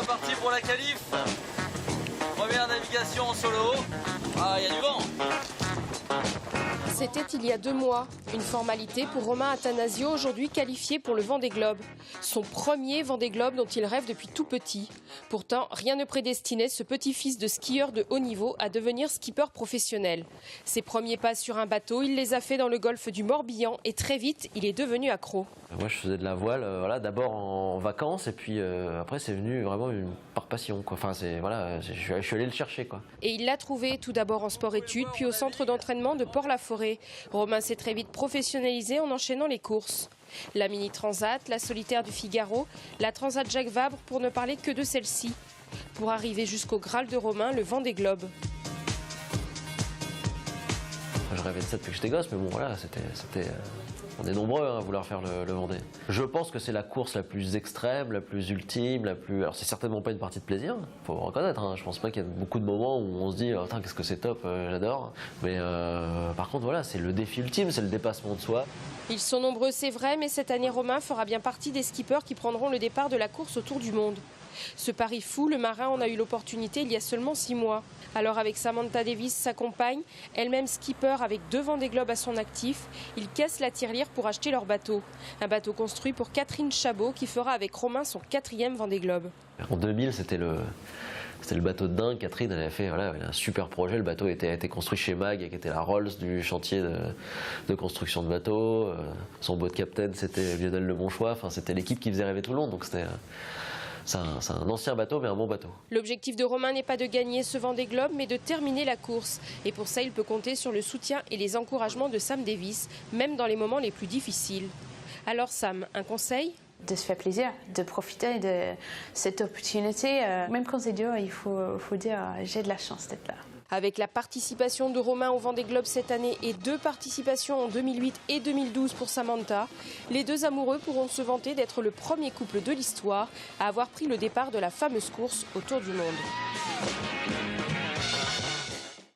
parti pour la qualif. Première navigation en solo. Ah, il y a du vent. C'était il y a 2 mois. Une formalité pour Romain Attanasio, aujourd'hui qualifié pour le Vendée Globe. Son premier Vendée Globe dont il rêve depuis tout petit. Pourtant, rien ne prédestinait ce petit-fils de skieur de haut niveau à devenir skipper professionnel. Ses premiers pas sur un bateau, il les a fait dans le golfe du Morbihan et très vite, il est devenu accro. Moi, je faisais de la voile, voilà, d'abord en vacances et puis après, c'est venu vraiment par passion, quoi. Enfin, voilà, je suis allé le chercher, quoi. Et il l'a trouvé tout d'abord en sport-études, puis au centre d'entraînement de Port-la-Forêt. Romain s'est très vite professionnalisé en enchaînant les courses. La Mini Transat, la Solitaire du Figaro, la Transat Jacques Vabre pour ne parler que de celle-ci. Pour arriver jusqu'au Graal de Romain, le Vendée Globe. Je rêvais de ça depuis que j'étais gosse, mais bon, voilà, on est nombreux à vouloir faire le Vendée. Je pense que c'est la course la plus extrême, la plus ultime, Alors c'est certainement pas une partie de plaisir, faut le reconnaître, hein. Je pense pas qu'il y a beaucoup de moments où on se dit oh, qu'est-ce que c'est top, j'adore. Mais par contre voilà, c'est le défi ultime, c'est le dépassement de soi. Ils sont nombreux, c'est vrai, mais cette année Romain fera bien partie des skippers qui prendront le départ de la course autour du monde. Ce pari fou, le marin en a eu l'opportunité il y a seulement 6 mois. Alors avec Samantha Davis, sa compagne, elle-même skipper avec 2 Vendée Globe à son actif, ils cassent la tirelire pour acheter leur bateau. Un bateau construit pour Catherine Chabot qui fera avec Romain son 4e Vendée Globe. En 2000, c'était le bateau de dingue. Catherine elle avait fait elle avait un super projet. Le bateau a été construit chez Mag, qui était la Rolls du chantier de construction de bateaux. Son boat captain, c'était Lionel Le Bonchois. Enfin, c'était l'équipe qui faisait rêver tout le monde. Donc c'est un ancien bateau, mais un bon bateau. L'objectif de Romain n'est pas de gagner ce Vendée Globe, mais de terminer la course. Et pour ça, il peut compter sur le soutien et les encouragements de Sam Davis, même dans les moments les plus difficiles. Alors Sam, un conseil ? De se faire plaisir, de profiter de cette opportunité. Même quand c'est dur, il faut dire j'ai de la chance d'être là. Avec la participation de Romain au Vendée Globe cette année et 2 participations en 2008 et 2012 pour Samantha, les 2 amoureux pourront se vanter d'être le premier couple de l'histoire à avoir pris le départ de la fameuse course autour du monde.